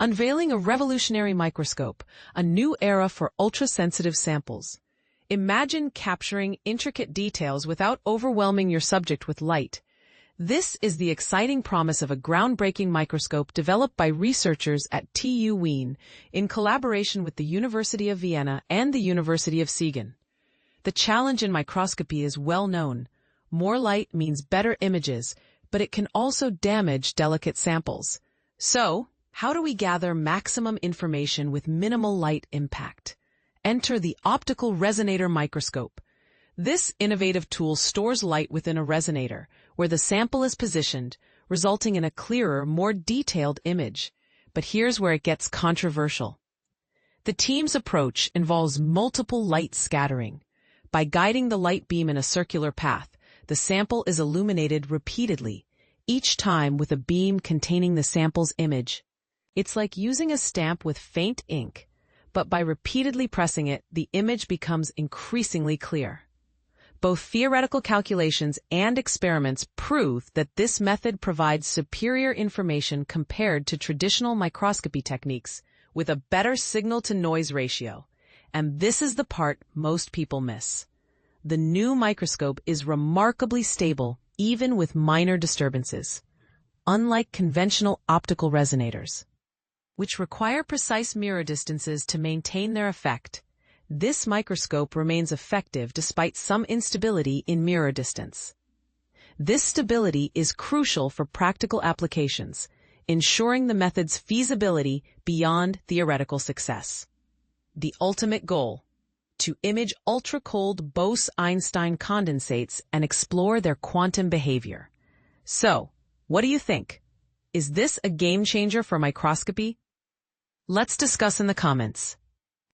unveiling a revolutionary microscope, a new era for ultra-sensitive samples. Imagine capturing intricate details without overwhelming your subject with light. This is the exciting promise of a groundbreaking microscope developed by researchers at TU Wien in collaboration with the University of Vienna and the University of Siegen. The challenge in microscopy is well known. More light means better images, but it can also damage delicate samples. So, how do we gather maximum information with minimal light impact? Enter the Optical Resonator Microscope. This innovative tool stores light within a resonator, where the sample is positioned, resulting in a clearer, more detailed image. But here's where it gets controversial. The team's approach involves multiple light scattering. By guiding the light beam in a circular path, the sample is illuminated repeatedly, each time with a beam containing the sample's image. It's like using a stamp with faint ink, but by repeatedly pressing it, the image becomes increasingly clear. Both theoretical calculations and experiments prove that this method provides superior information compared to traditional microscopy techniques with a better signal-to-noise ratio. And this is the part most people miss. The new microscope is remarkably stable even with minor disturbances, unlike conventional optical resonators, which require precise mirror distances to maintain their effect. This microscope remains effective despite some instability in mirror distance. This stability is crucial for practical applications, ensuring the method's feasibility beyond theoretical success. The ultimate goal: to image ultra-cold Bose-Einstein condensates and explore their quantum behavior. So, what do you think? Is this a game changer for microscopy? Let's discuss in the comments.